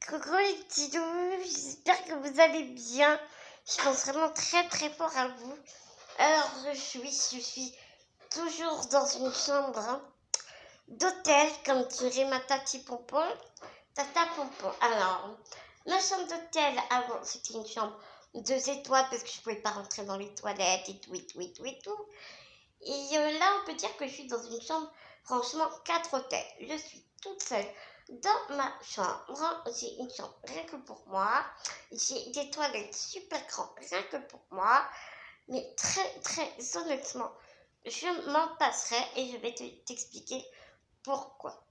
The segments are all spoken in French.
Coucou les petits doux, j'espère que vous allez bien. Je pense vraiment très très fort à vous. Alors je suis toujours dans une chambre d'hôtel, comme dirait ma tati Pompon. Tata Pompon. Alors, ma chambre d'hôtel, avant c'était une chambre 2 étoiles parce que je pouvais pas rentrer dans les toilettes et tout et tout et tout et tout. Et là, on peut dire que je suis dans une chambre, franchement, 4 hôtels. Je suis toute seule dans ma chambre. J'ai une chambre rien que pour moi. J'ai des toilettes super grandes rien que pour moi. Mais très, très honnêtement, je m'en passerai et je vais t'expliquer pourquoi.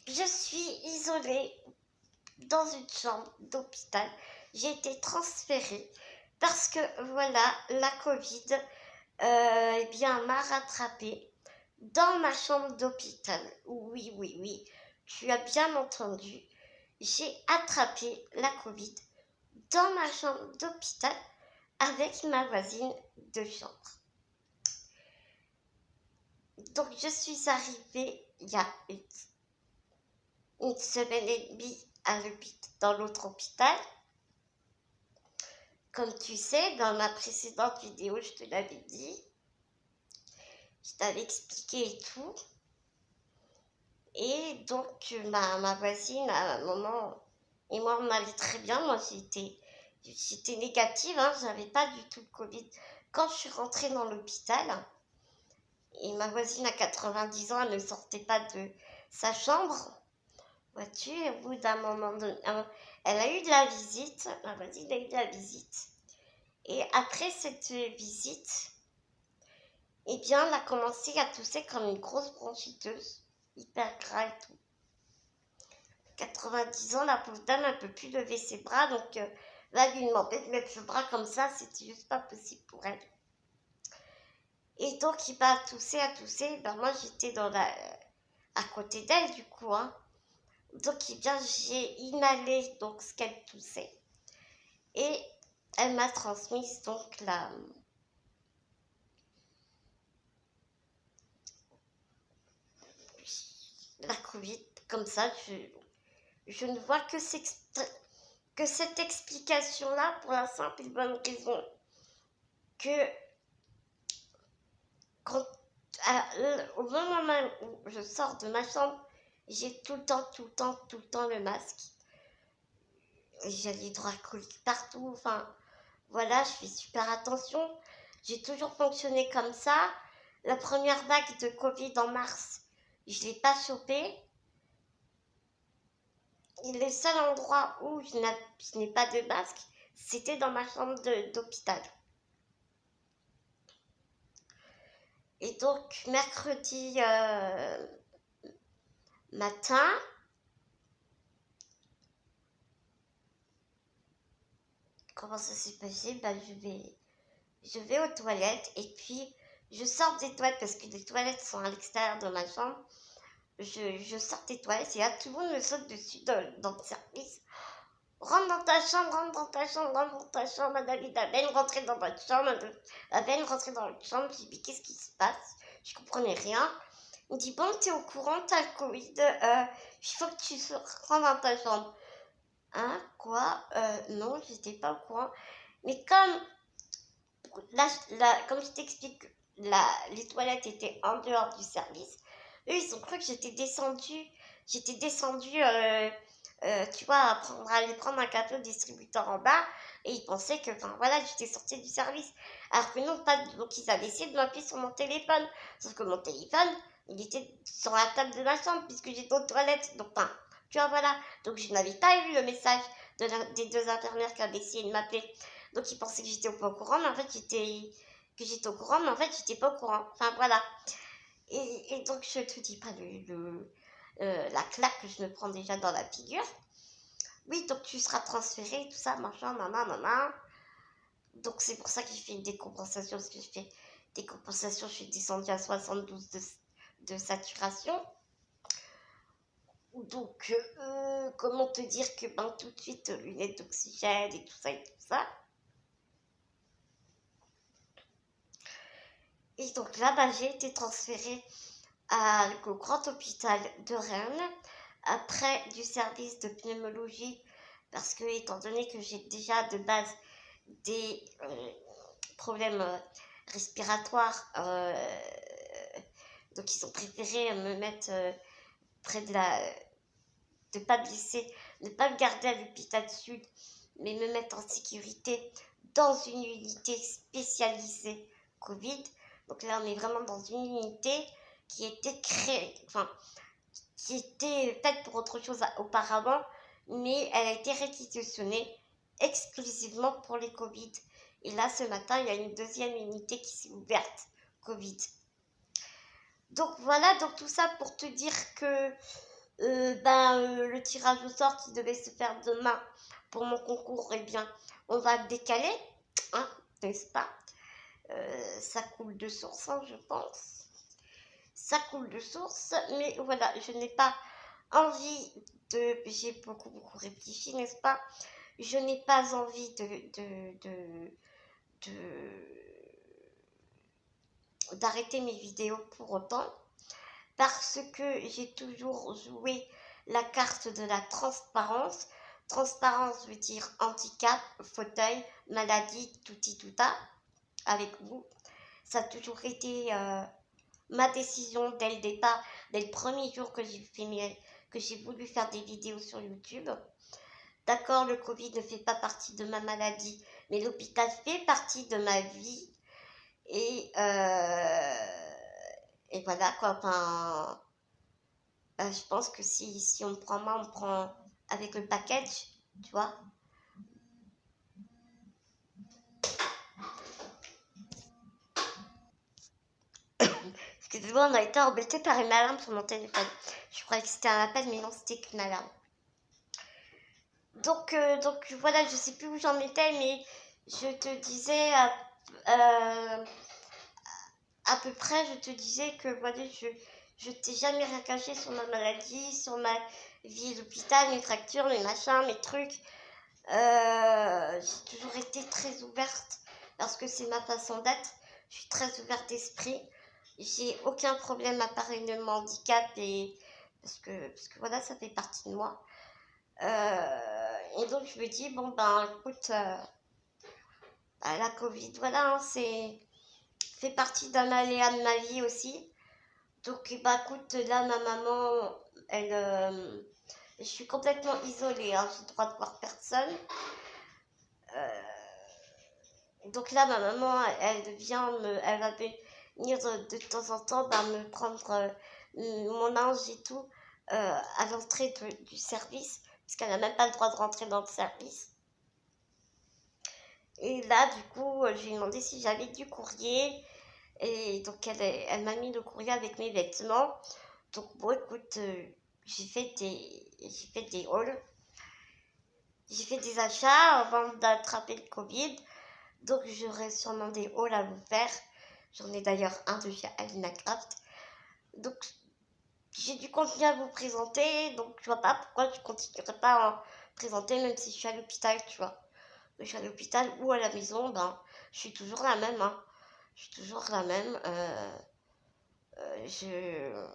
Je suis isolée dans une chambre d'hôpital. J'ai été transférée parce que voilà, la Covid eh bien, m'a rattrapée dans ma chambre d'hôpital. Oui, oui, oui, tu as bien entendu. J'ai attrapé la Covid dans ma chambre d'hôpital avec ma voisine de chambre. Donc, je suis arrivée il y a une semaine et demie dans l'autre hôpital. Comme tu sais, dans ma précédente vidéo, je te l'avais dit. Je t'avais expliqué et tout. Et donc, ma voisine, à un moment, et moi, on allait très bien. Moi, j'étais négative, hein, j'avais pas du tout le Covid. Quand je suis rentrée dans l'hôpital, et ma voisine à 90 ans, elle ne sortait pas de sa chambre, vois-tu, au bout d'un moment, elle a eu de la visite, ma voisine a eu de la visite. Et après cette visite, eh bien, elle a commencé à tousser comme une grosse bronchiteuse, hyper grave et tout. 90 ans, la pauvre dame, elle ne peut plus lever ses bras, donc là, lui demander de mettre le bras comme ça, c'était juste pas possible pour elle. Et donc, il va tousser, ben moi, j'étais à côté d'elle, du coup, hein. Donc, eh bien, j'ai inhalé donc ce qu'elle toussait. Et elle m'a transmise donc la Covid, comme ça, je ne vois que cette explication-là pour la simple et bonne raison que au moment où je sors de ma chambre, j'ai tout le temps le masque. J'ai les draps collés partout, enfin voilà, je fais super attention. J'ai toujours fonctionné comme ça. La première vague de Covid en mars, je ne l'ai pas chopée. Et le seul endroit où je n'ai pas de masque, c'était dans ma chambre d'hôpital. Et donc, mercredi matin, comment ça s'est passé? Je vais aux toilettes et puis je sors des toilettes parce que les toilettes sont à l'extérieur de ma chambre. Je sors des toilettes et là, tout le monde me saute dessus dans le service. Rentre dans ta chambre, rentre dans ta chambre, rentre dans ta chambre, madame, à peine rentrer dans votre chambre, à peine rentrer dans votre chambre. J'ai dit, qu'est-ce qui se passe? Je comprenais rien. Il me dit, bon, t'es au courant, t'as le Covid, il faut que tu rentres dans ta chambre. Hein, quoi? Non, j'étais pas au courant. Mais comme comme je t'explique, les toilettes étaient en dehors du service. Eux, ils ont cru que j'étais descendue. Tu vois, aller prendre un café au distributeur en bas. Et ils pensaient que, enfin voilà, j'étais sortie du service. Alors que non, pas. Donc ils avaient essayé de m'appeler sur mon téléphone. Sauf que mon téléphone, il était sur la table de ma chambre puisque j'étais aux toilettes. Donc, enfin, tu vois, voilà. Donc je n'avais pas eu le message des 2 infirmières qui avaient essayé de m'appeler. Donc ils pensaient que j'étais pas au courant, mais en fait j'étais au courant, mais en fait j'étais pas au courant. Enfin voilà. Et donc je te dis pas la claque que je me prends déjà dans la figure. Oui, donc tu seras transféré, tout ça, machin, maman. Donc c'est pour ça que j'ai fait une décompensation, parce que je fais décompensation, je suis descendue à 72 de saturation. Donc, comment te dire que tout de suite, lunettes d'oxygène et tout ça et tout ça. Et donc là, j'ai été transférée au grand hôpital de Rennes après du service de pneumologie parce que étant donné que j'ai déjà de base des problèmes respiratoires, donc ils ont préféré me mettre près de la... de pas me laisser, ne pas me garder à l'hôpital sud, mais me mettre en sécurité dans une unité spécialisée Covid. Donc là, on est vraiment dans une unité qui était créée, enfin, qui était faite pour autre chose auparavant, mais elle a été réquisitionnée exclusivement pour les Covid. Et là, ce matin, il y a une deuxième unité qui s'est ouverte Covid. Donc voilà, donc tout ça pour te dire que le tirage au sort qui devait se faire demain pour mon concours, eh bien, on va le décaler, hein, n'est-ce pas? Ça coule de source, hein, je pense. Ça coule de source, mais voilà, je n'ai pas envie de... J'ai beaucoup réfléchi, n'est-ce pas? Je n'ai pas envie d'arrêter mes vidéos pour autant, parce que j'ai toujours joué la carte de la transparence. Transparence veut dire handicap, fauteuil, maladie, touti touta, avec vous. Ça a toujours été ma décision dès le départ, dès le premier jour que j'ai voulu faire des vidéos sur YouTube. D'accord, le Covid ne fait pas partie de ma maladie, mais l'hôpital fait partie de ma vie. Et, et voilà quoi, enfin, je pense que si on me prend moi, on me prend avec le package, tu vois. Excusez-moi, on a été embêté par une alarme sur mon téléphone. Je croyais que c'était un appel, mais non, c'était qu'une alarme. Donc voilà, je sais plus où j'en étais, mais je te disais à peu près, je te disais que voilà, je t'ai jamais rien caché sur ma maladie, sur ma vie à l'hôpital, mes fractures, mes machins, mes trucs. J'ai toujours été très ouverte parce que c'est ma façon d'être. Je suis très ouverte d'esprit. J'ai aucun problème à part énormément handicap et parce que voilà, ça fait partie de moi. Et donc je me dis bon ben écoute, la Covid, voilà, hein, fait partie d'un aléa de ma vie aussi. Donc bah écoute, là ma maman, je suis complètement isolée, hein, j'ai le droit de voir personne. Euh, Donc là, ma maman, elle va venir de temps en temps me prendre mon linge et tout à l'entrée du service, parce qu'elle n'a même pas le droit de rentrer dans le service. Et là, du coup, je lui ai demandé si j'avais du courrier, et donc elle m'a mis le courrier avec mes vêtements. Donc bon, écoute, j'ai fait des hauls, j'ai fait des achats avant d'attraper le Covid. Donc j'aurai sûrement des hauls à vous faire. J'en ai d'ailleurs un de chez Alina Craft. Donc j'ai du contenu à vous présenter. Donc je vois pas pourquoi je continuerai pas à en présenter même si je suis à l'hôpital, tu vois. Je suis à l'hôpital ou à la maison, ben je suis toujours la même. Hein. Je suis toujours la même. Je...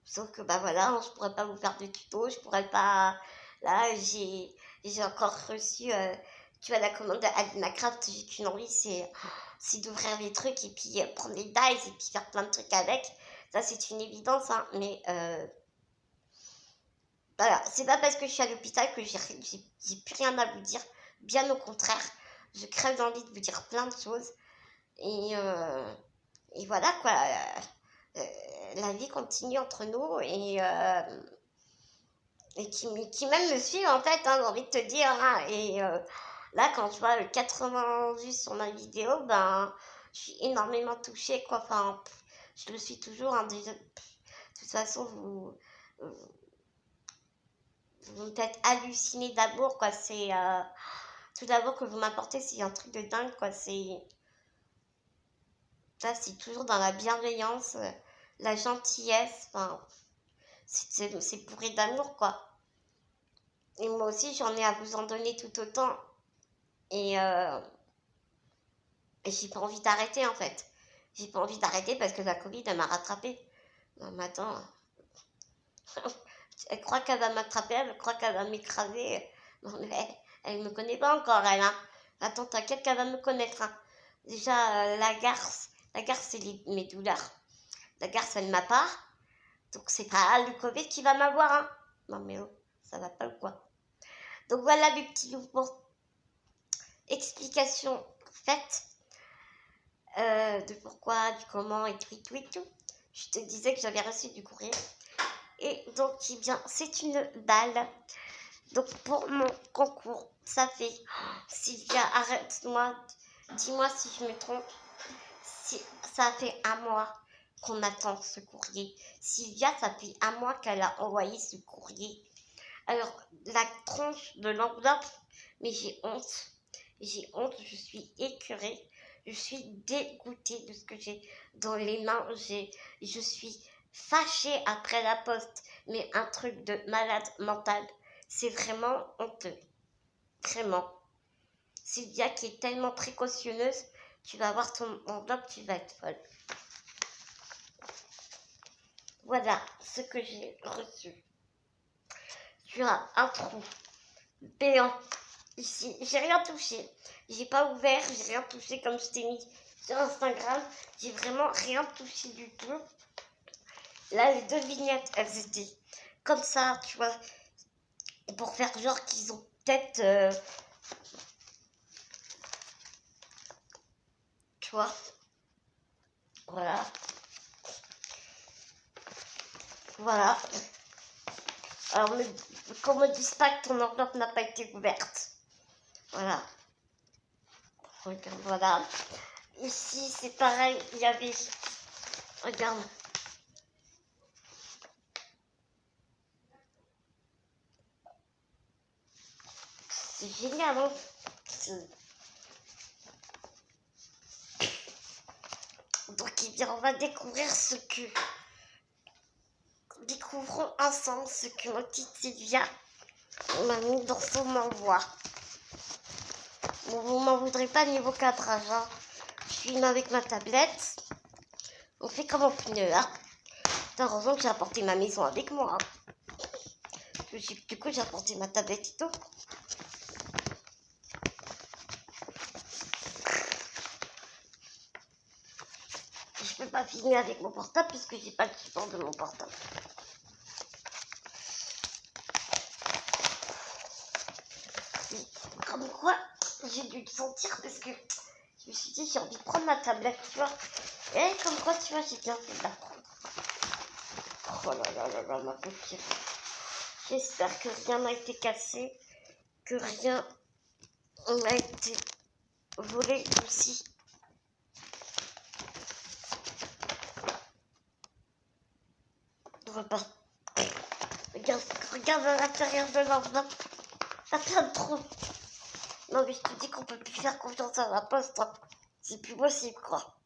Sauf que bah voilà, hein, je pourrais pas vous faire de tuto, je pourrais pas. Là j'ai encore reçu tu vois la commande d'Alina Craft, j'ai qu'une envie, c'est d'ouvrir les trucs et puis prendre les dies et puis faire plein de trucs avec. Ça, c'est une évidence, hein, mais voilà, c'est pas parce que je suis à l'hôpital que j'ai plus rien à vous dire. Bien au contraire, je crève d'envie de vous dire plein de choses. Et, et voilà quoi, la vie continue entre nous et qui même me suit en fait, hein, j'ai envie de te dire. Hein, et là, quand je vois 80 vues sur ma vidéo, ben, je suis énormément touchée, quoi. Enfin, je le suis toujours. Hein, déjà, de toute façon, vous me faites halluciner d'amour, quoi. C'est tout d'abord que vous m'apportez, c'est un truc de dingue, quoi. C'est toujours dans la bienveillance, la gentillesse. Enfin, c'est bourré d'amour, quoi. Et moi aussi, j'en ai à vous en donner tout autant. Et j'ai pas envie d'arrêter en fait. J'ai pas envie d'arrêter parce que la Covid elle m'a rattrapée. Non mais attends, Elle croit qu'elle va m'attraper, elle croit qu'elle va m'écraser. Non, mais elle me connaît pas encore, elle. Hein. Attends, t'inquiète qu'elle va me connaître. Hein. Déjà, la garce, c'est mes douleurs. La garce, elle m'a pas. Donc, c'est pas le Covid qui va m'avoir. Hein. Non, mais oh, ça va pas ou quoi? Donc, voilà mes petits loups. Bon, explication faite de pourquoi, du comment et tout et tout et tout. Je te disais que j'avais reçu du courrier. Et donc, eh bien, c'est une balle. Donc, pour mon concours, ça fait... Sylvia, arrête-moi. Dis-moi si je me trompe. Ça fait un mois qu'on attend ce courrier. Sylvia, ça fait un mois qu'elle a envoyé ce courrier. Alors, la tronche de l'enveloppe, mais j'ai honte. J'ai honte, je suis écœurée. Je suis dégoûtée de ce que j'ai dans les mains. Je suis fâchée après la poste, mais un truc de malade mental. C'est vraiment honteux. Vraiment. Sylvia qui est tellement précautionneuse, tu vas voir ton enveloppe, tu vas être folle. Voilà ce que j'ai reçu. Tu as un trou béant ici. J'ai rien touché. J'ai pas ouvert, j'ai rien touché comme je t'ai mis sur Instagram. J'ai vraiment rien touché du tout. Là, les deux vignettes, elles étaient comme ça, tu vois, pour faire genre qu'ils ont peut-être... tu vois. Voilà. Voilà. Alors, qu'on me dise pas que ton enveloppe n'a pas été ouverte. Voilà. Regarde, voilà. Ici, c'est pareil, il y avait... Regarde. C'est génial, hein. Donc, eh bien, on va découvrir ce que... Découvrons ensemble ce que ma petite Sylvia m'a mis dans son envoi. Bon, vous m'en voudrez pas niveau cadrage, hein. Je filme avec ma tablette. On fait comme on peut, hein. Heureusement que j'ai apporté ma maison avec moi. Hein. Du coup, j'ai apporté ma tablette et tout. Je peux pas filmer avec mon portable puisque j'ai pas le support de mon portable. Et comme quoi, j'ai dû le sentir parce que je me suis dit j'ai envie de prendre ma tablette, tu vois. Et comme quoi, tu vois, j'ai bien fait de la prendre. Oh là là là là, ma copine. J'espère que rien n'a été cassé, que rien n'a été volé aussi. Regarde à l'intérieur de l'enveloppe. Il y a plein de trous. Non mais je te dis qu'on peut plus faire confiance à la poste. Hein. C'est plus possible quoi.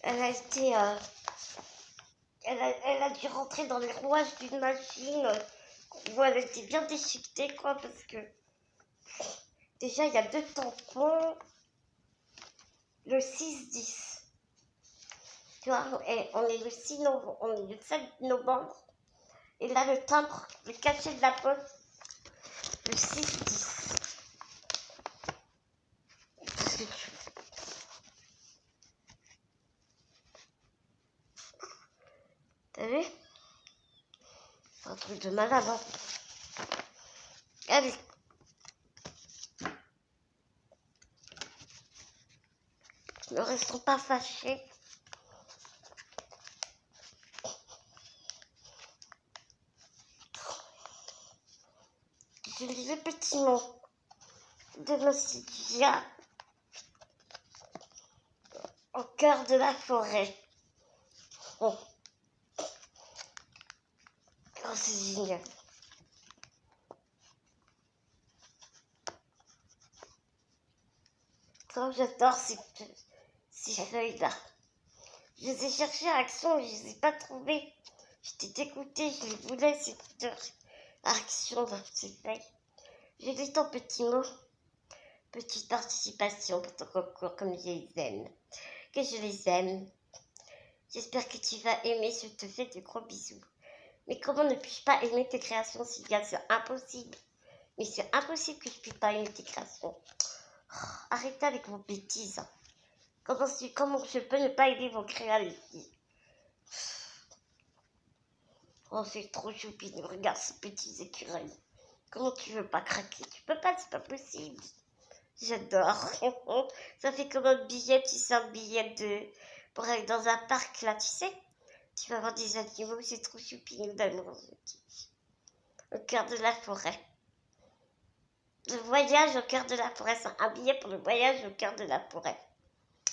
Elle a été... elle a dû rentrer dans les rouages d'une machine où elle était bien déchiquetée quoi parce que... Déjà il y a 2 tampons. Le 6-10. Tu vois, on est le 6 novembre, on est le 7 novembre. Et là, le timbre, le cachet de la poste, le 6-10. T'as vu? C'est un truc de malade, hein? Allez. Ne restons pas fâchés. Je lis le petit mot de Nostalgia au cœur de la forêt. Oh, oh c'est génial. Comme j'adore ces feuilles-là. Je les ai cherchées à Action, mais je ne les ai pas trouvées. J'étais dégoûtée, je les voulais, ces Action dans ces feuilles. Je lis ton petit mot. Petite participation pour ton concours, comme je les aime. Que je les aime. J'espère que tu vas aimer. Je te fais de gros bisous. Mais comment ne puis-je pas aimer tes créations, Sylvia? C'est impossible. Mais c'est impossible que je puisse pas aimer tes créations. Oh, arrêtez avec vos bêtises. Comment je peux ne pas aimer vos créations? Oh, c'est trop choupine. Regarde ces petits écureuils. Comment tu veux pas craquer? Tu peux pas, c'est pas possible. J'adore. Ça fait comme un billet, tu sais, un billet pour aller dans un parc, là, tu sais. Tu vas voir des animaux, c'est trop choupinou d'amour. Au cœur de la forêt. Le voyage au cœur de la forêt, c'est un billet pour le voyage au cœur de la forêt.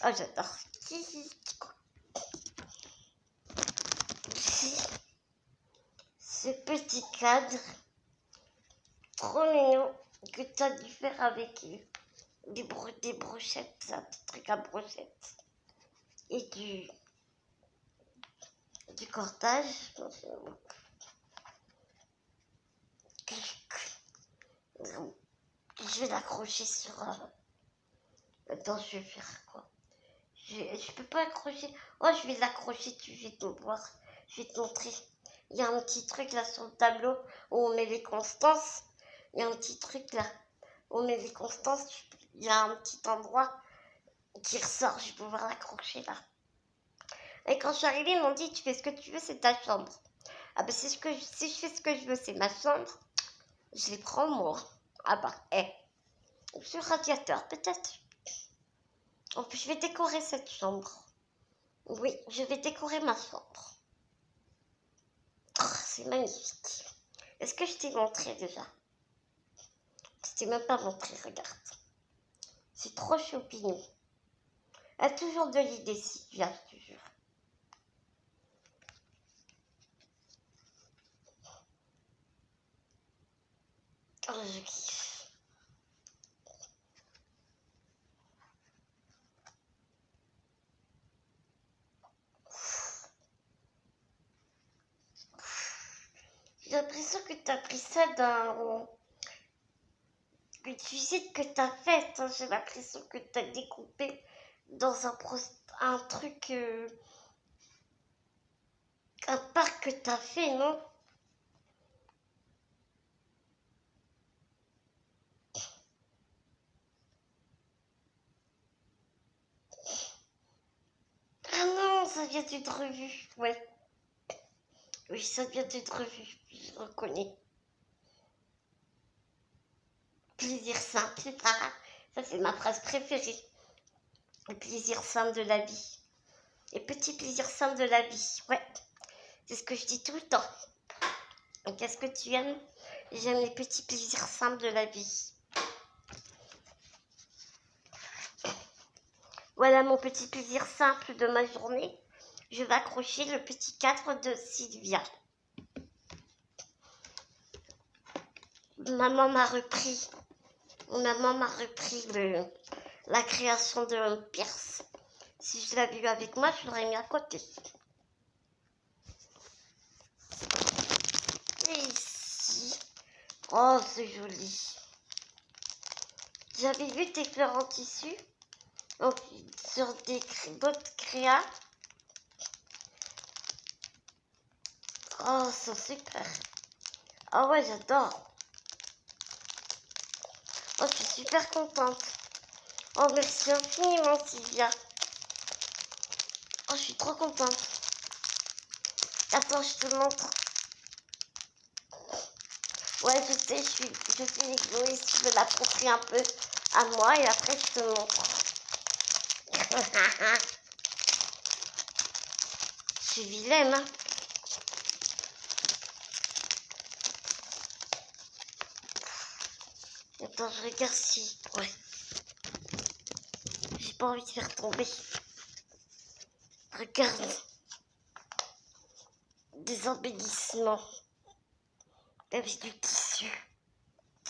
Oh, j'adore. Ce petit cadre, trop mignon, que tu as dû faire avec des brochettes, ça, des trucs à brochettes. Et du cordage. Je vais l'accrocher sur... Attends, je vais faire quoi? Je peux pas accrocher. Oh, je vais l'accrocher, tu vas te voir. Je vais te montrer. Il y a un petit truc là sur le tableau où on met les constances. Il y a un petit truc là où on met les constances. Il y a un petit endroit qui ressort. Je vais pouvoir l'accrocher là. Et quand je suis arrivée, ils m'ont dit, tu fais ce que tu veux, c'est ta chambre. Ah ben si je fais ce que je veux, c'est ma chambre. Je les prends moi. Ah bah, sur le radiateur peut-être. En plus, je vais décorer cette chambre. Oui, je vais décorer ma chambre. Oh, c'est magnifique. Est-ce que je t'ai montré déjà? Je t'ai même pas montré, regarde. C'est trop choupinou. Elle a toujours de l'idée, Sylvia, je te jure. Oh, je kiffe. J'ai l'impression que tu as pris ça dans une cuisine que tu as faite. Hein. J'ai l'impression que tu as découpé dans un truc, un parc que tu as fait, non? Ah non, ça vient d'être revu. Ouais. Oui, ça vient d'être revu. Je reconnais. Plaisir simple. Ah, ça, c'est ma phrase préférée. Le plaisir simple de la vie. Les petits plaisirs simples de la vie. Ouais. C'est ce que je dis tout le temps. Et qu'est-ce que tu aimes? J'aime les petits plaisirs simples de la vie. Voilà mon petit plaisir simple de ma journée. Je vais accrocher le petit cadre de Sylvia. Maman m'a repris la création de Pierce. Si je l'avais eu avec moi, je l'aurais mis à côté. Et ici, oh c'est joli. J'avais vu tes fleurs en tissu donc, sur d'autres créas. Oh, c'est super. Ah ouais, j'adore. Oh, je suis super contente. Oh, merci infiniment, Sylvia. Oh, je suis trop contente. Attends, je te montre. Ouais, je sais, je suis égoïste. Je vais l'approprier un peu à moi et après, je te montre. Je suis vilaine, hein. Attends, je regarde si... Ouais. J'ai pas envie de faire tomber. Regarde. Des embellissements. Avec du tissu.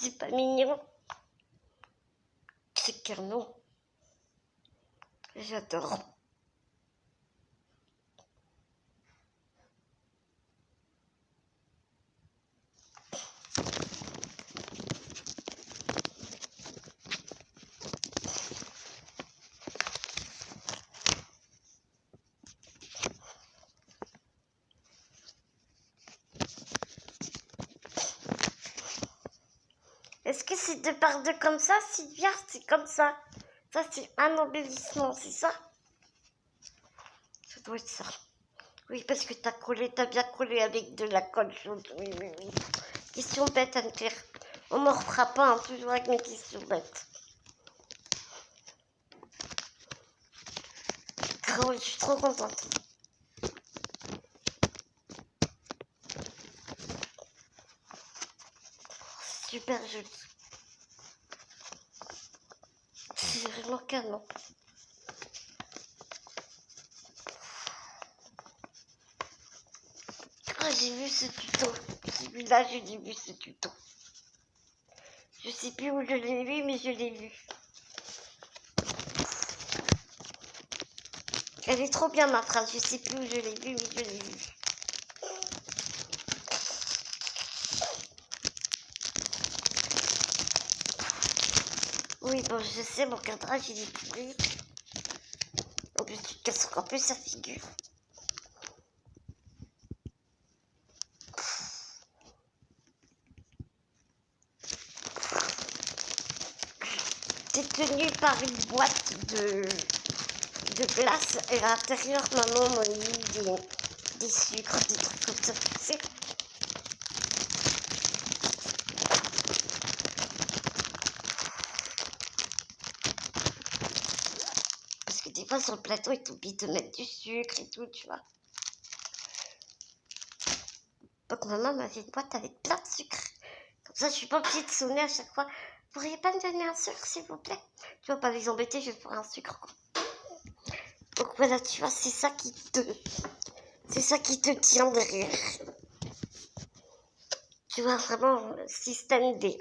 C'est pas mignon. C'est canon. J'adore. c'est 2 par 2 comme ça, Sylvia, c'est comme ça. Ça, c'est un embellissement, c'est ça? Ça doit être ça. Oui, parce que t'as bien collé avec de la colle chaude. Oui, oui, oui. Question bête, Anne-Claire. On m'en refera pas, hein, toujours avec mes questions bêtes. Oh, je suis trop contente. Super joli. C'est vraiment canon. Oh, j'ai vu ce tuto. Celui-là, j'ai vu ce tuto. Je sais plus où je l'ai vu, mais je l'ai vu. Elle est trop bien ma phrase. Je sais plus où je l'ai vu, mais je l'ai vu. Oui, bon, je sais, mon cadrage, il est pourri. En plus, tu te casses encore plus sa figure. C'est tenu par une boîte de glace et à l'intérieur, maman m'a mis des sucres, des trucs comme ça, tu sais. Parce que des fois, sur le plateau, ils t'oublient de mettre du sucre et tout, tu vois. Donc, maman m'a fait une boîte avec plein de sucre. Comme ça, je suis pas obligée de sonner à chaque fois. Vous pourriez pas me donner un sucre, s'il vous plaît? Tu vas pas les embêter juste pour un sucre, quoi. Donc voilà, tu vois, c'est ça qui te tient derrière. Tu vois, vraiment, système D.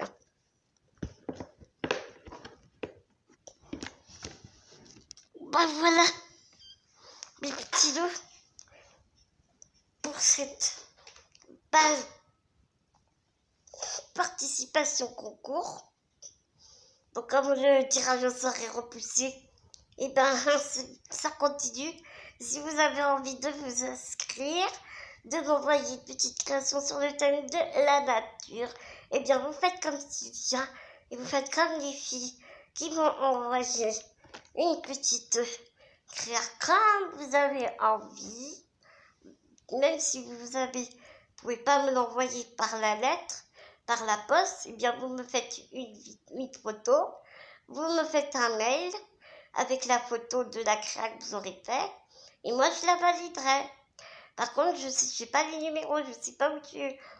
Bah voilà, mes petits loups, pour cette base participation concours. Donc comme le tirage au sort est repoussé, et ben ça continue. Si vous avez envie de vous inscrire, de m'envoyer une petite création sur le thème de la nature, et bien vous faites comme Sylvia, et vous faites comme les filles qui m'ont envoyé une petite créa comme vous avez envie. Même si vous pouvez pas me l'envoyer par la lettre, par la poste, et bien vous me faites une photo, vous me faites un mail avec la photo de la créa que vous aurez fait, et moi je la validerai. Par contre, je sais pas les numéros, je sais pas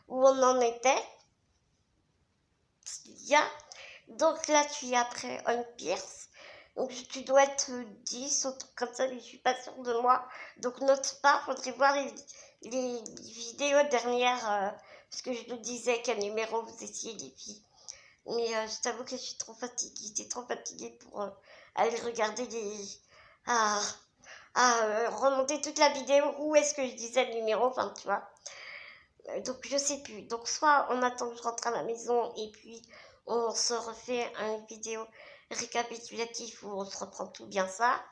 où on en était. Donc là, tu es après On Pierce. Donc tu dois être 10 ou truc comme ça, mais je suis pas sûre de moi. Donc note pas, faudrait voir les vidéos dernières, parce que je te disais quel numéro vous étiez les filles. Mais je t'avoue que je suis trop fatiguée, j'étais trop fatiguée pour aller regarder remonter toute la vidéo, où est-ce que je disais le numéro, enfin tu vois. Donc je sais plus. Donc soit on attend que je rentre à la maison et puis on se refait une vidéo récapitulative où on se reprend tout bien ça.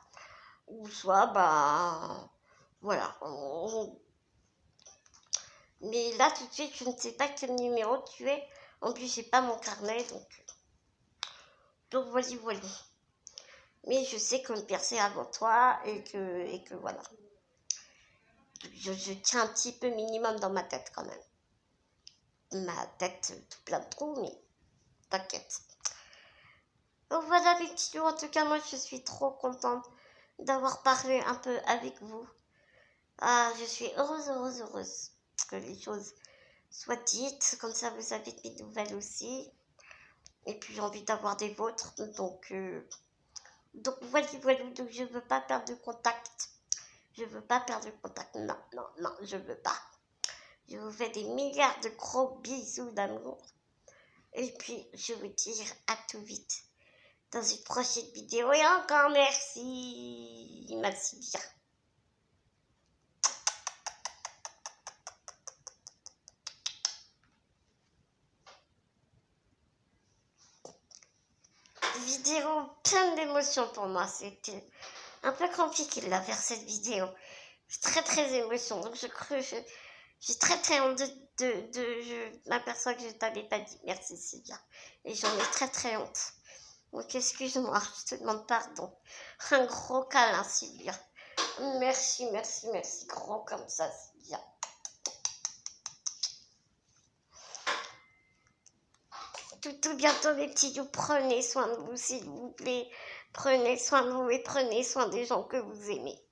Ou soit bah voilà. Mais là tout de suite je ne sais pas quel numéro tu es. En plus j'ai pas mon carnet donc voilà voilà. Mais je sais qu'on perçait avant toi et que voilà. Je tiens un petit peu minimum dans ma tête quand même. Ma tête tout plein de trous, mais t'inquiète. Donc voilà les petits loups, en tout cas moi je suis trop contente d'avoir parlé un peu avec vous. Ah, je suis heureuse que les choses soient dites, comme ça vous avez mes nouvelles aussi. Et puis j'ai envie d'avoir des vôtres, donc voilà, donc je veux pas perdre de contact. Je veux pas perdre de contact, non, je veux pas. Je vous fais des milliards de gros bisous d'amour. Et puis je vous dis à tout vite dans une prochaine vidéo. Et encore merci, bien. Vidéo pleine d'émotions pour moi. C'était un peu compliqué de la faire cette vidéo. C'est très émotion. Donc je J'ai très très honte je m'aperçois que je t'avais pas dit merci Sylvia. Et j'en ai très très honte. Donc excuse-moi, je te demande pardon. Un gros câlin Sylvia. Merci, merci, merci. Grand comme ça Sylvia. Tout bientôt mes petits loups, prenez soin de vous s'il vous plaît. Prenez soin de vous et prenez soin des gens que vous aimez.